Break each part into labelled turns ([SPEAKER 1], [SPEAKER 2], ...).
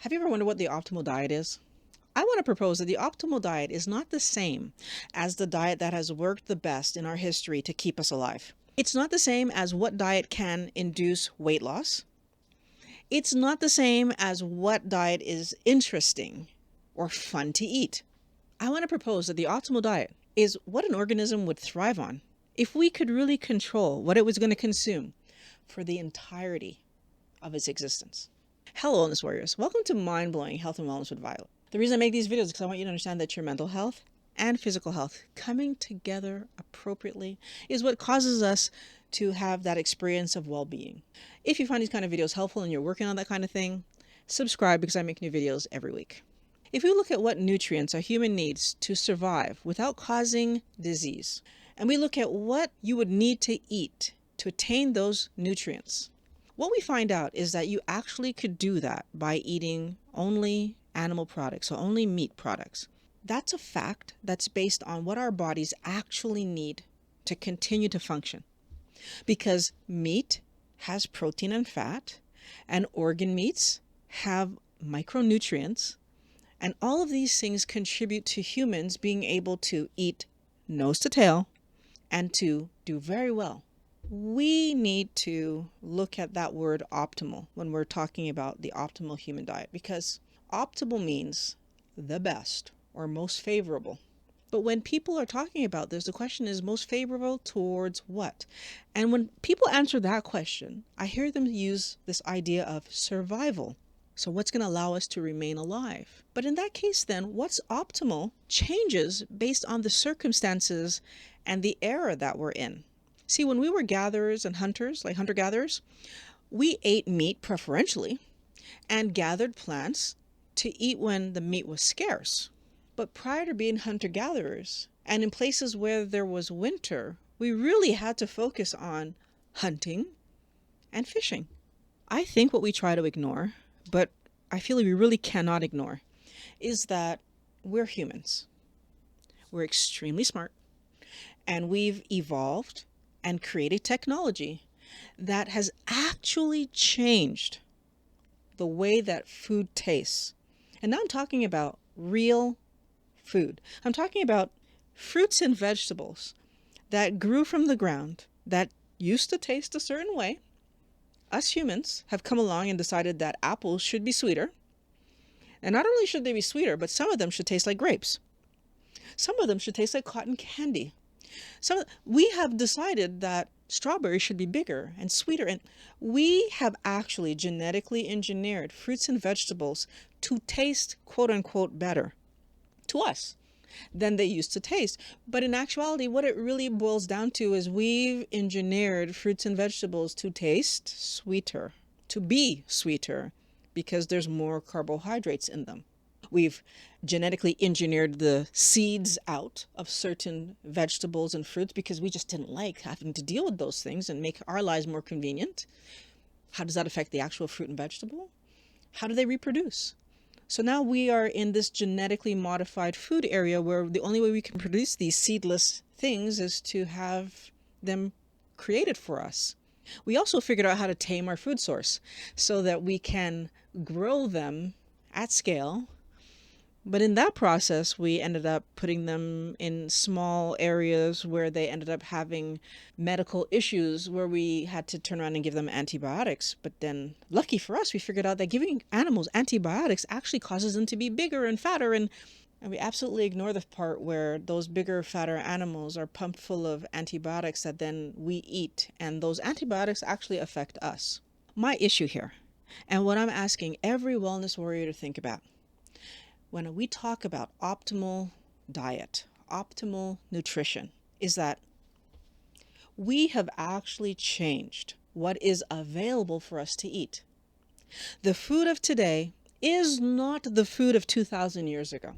[SPEAKER 1] Have you ever wondered what the optimal diet is? I want to propose that the optimal diet is not the same as the diet that has worked the best in our history to keep us alive. It's not the same as what diet can induce weight loss. It's not the same as what diet is interesting or fun to eat. I want to propose that the optimal diet is what an organism would thrive on if we could really control what it was going to consume for the entirety of its existence. Hello, Wellness Warriors. Welcome to Mind Blowing Health and Wellness with Violet. The reason I make these videos is because I want you to understand that your mental health and physical health coming together appropriately is what causes us to have that experience of well-being. If you find these kind of videos helpful and you're working on that kind of thing, subscribe because I make new videos every week. If we look at what nutrients a human needs to survive without causing disease, and we look at what you would need to eat to attain those nutrients, what we find out is that you actually could do that by eating only animal products, so only meat products. That's a fact that's based on what our bodies actually need to continue to function. Because meat has protein and fat, and organ meats have micronutrients, and all of these things contribute to humans being able to eat nose to tail and to do very well. We need to look at that word optimal when we're talking about the optimal human diet, because optimal means the best or most favorable. But when people are talking about this, the question is most favorable towards what? And when people answer that question, I hear them use this idea of survival. So what's going to allow us to remain alive? But in that case, then, what's optimal changes based on the circumstances and the era that we're in. See, when we were gatherers and hunters, like hunter-gatherers, we ate meat preferentially and gathered plants to eat when the meat was scarce. But prior to being hunter-gatherers, and in places where there was winter, we really had to focus on hunting and fishing. I think what we try to ignore, but I feel like we really cannot ignore, is that we're humans. We're extremely smart, and we've evolved and created technology that has actually changed the way that food tastes. And now I'm talking about real food. I'm talking about fruits and vegetables that grew from the ground that used to taste a certain way. Us humans have come along and decided that apples should be sweeter. And not only should they be sweeter, but some of them should taste like grapes. Some of them should taste like cotton candy. We have decided that strawberries should be bigger and sweeter, and we have actually genetically engineered fruits and vegetables to taste quote unquote better to us than they used to taste. But in actuality, what it really boils down to is we've engineered fruits and vegetables to taste sweeter, to be sweeter, because there's more carbohydrates in them. We've genetically engineered the seeds out of certain vegetables and fruits because we just didn't like having to deal with those things and make our lives more convenient. How does that affect the actual fruit and vegetable? How do they reproduce? So now we are in this genetically modified food area where the only way we can produce these seedless things is to have them created for us. We also figured out how to tame our food source so that we can grow them at scale. But in that process, we ended up putting them in small areas where they ended up having medical issues where we had to turn around and give them antibiotics. But then, lucky for us, we figured out that giving animals antibiotics actually causes them to be bigger and fatter. And we absolutely ignore the part where those bigger, fatter animals are pumped full of antibiotics that then we eat. And those antibiotics actually affect us. My issue here, and what I'm asking every wellness warrior to think about, when we talk about optimal diet, optimal nutrition, is that we have actually changed what is available for us to eat. The food of today is not the food of 2,000 years ago.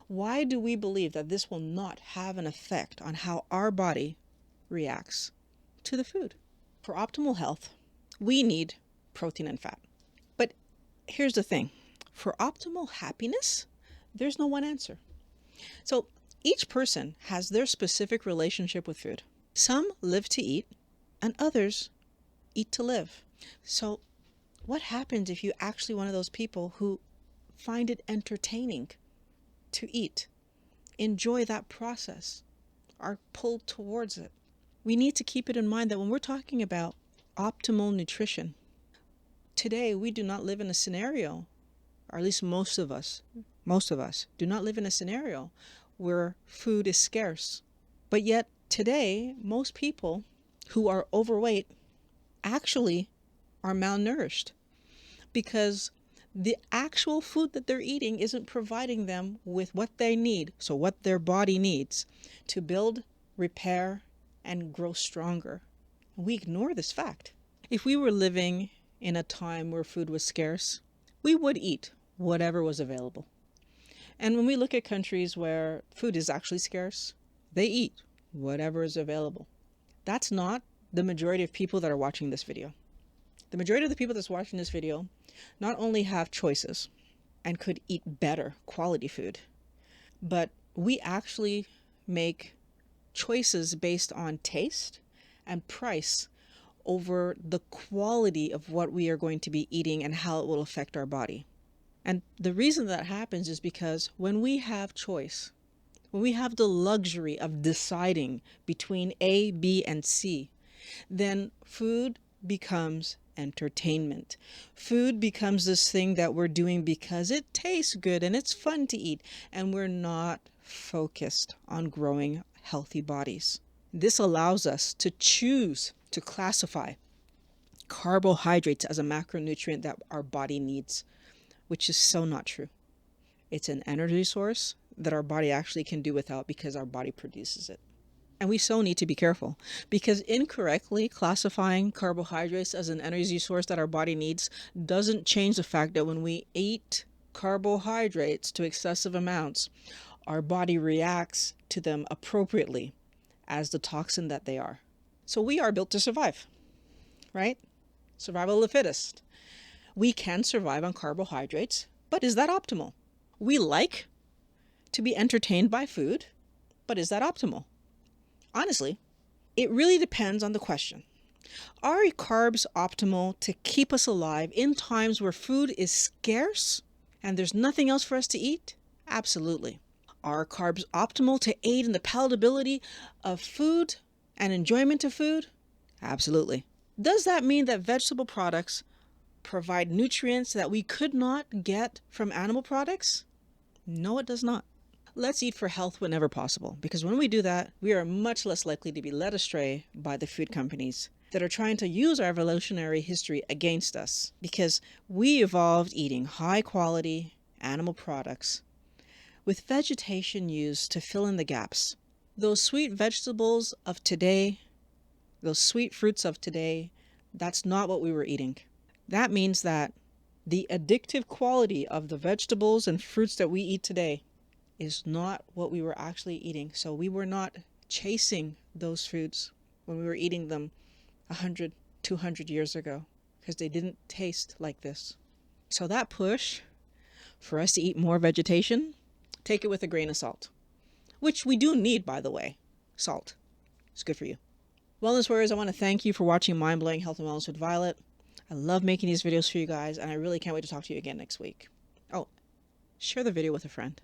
[SPEAKER 1] Why do we believe that this will not have an effect on how our body reacts to the food? For optimal health, we need protein and fat. But here's the thing. For optimal happiness, there's no one answer. So each person has their specific relationship with food. Some live to eat, and others eat to live. So what happens if you're actually one of those people who find it entertaining to eat, enjoy that process, are pulled towards it. We need to keep it in mind that when we're talking about optimal nutrition, today we do not live in a scenario, or at least most of us do not live in a scenario where food is scarce. But yet today, most people who are overweight actually are malnourished because the actual food that they're eating isn't providing them with what they need, so what their body needs to build, repair, and grow stronger. We ignore this fact. If we were living in a time where food was scarce, we would eat whatever was available. And when we look at countries where food is actually scarce, they eat whatever is available. That's not the majority of people that are watching this video. The majority of the people that's watching this video not only have choices and could eat better quality food, but we actually make choices based on taste and price over the quality of what we are going to be eating and how it will affect our body. And the reason that happens is because when we have choice, when we have the luxury of deciding between A, B, and C, then food becomes entertainment. Food becomes this thing that we're doing because it tastes good and it's fun to eat, and we're not focused on growing healthy bodies. This allows us to choose to classify carbohydrates as a macronutrient that our body needs, which is so not true. It's an energy source that our body actually can do without because our body produces it. And we so need to be careful, because incorrectly classifying carbohydrates as an energy source that our body needs doesn't change the fact that when we eat carbohydrates to excessive amounts, our body reacts to them appropriately as the toxin that they are. So we are built to survive, right? Survival of the fittest. We can survive on carbohydrates, but is that optimal? We like to be entertained by food, but is that optimal? Honestly, it really depends on the question. Are carbs optimal to keep us alive in times where food is scarce and there's nothing else for us to eat? Absolutely. Are carbs optimal to aid in the palatability of food and enjoyment of food? Absolutely. Does that mean that vegetable products provide nutrients that we could not get from animal products? No, it does not. Let's eat for health whenever possible, because when we do that, we are much less likely to be led astray by the food companies that are trying to use our evolutionary history against us, because we evolved eating high quality animal products with vegetation used to fill in the gaps. Those sweet vegetables of today, those sweet fruits of today, that's not what we were eating. That means that the addictive quality of the vegetables and fruits that we eat today is not what we were actually eating. So we were not chasing those foods when we were eating them 100, 200 years ago, because they didn't taste like this. So that push for us to eat more vegetation, take it with a grain of salt, which we do need, by the way. Salt. It's good for you. Wellness Warriors, I want to thank you for watching Mind Blowing Health and Wellness with Violet. I love making these videos for you guys, and I really can't wait to talk to you again next week. Oh, share the video with a friend.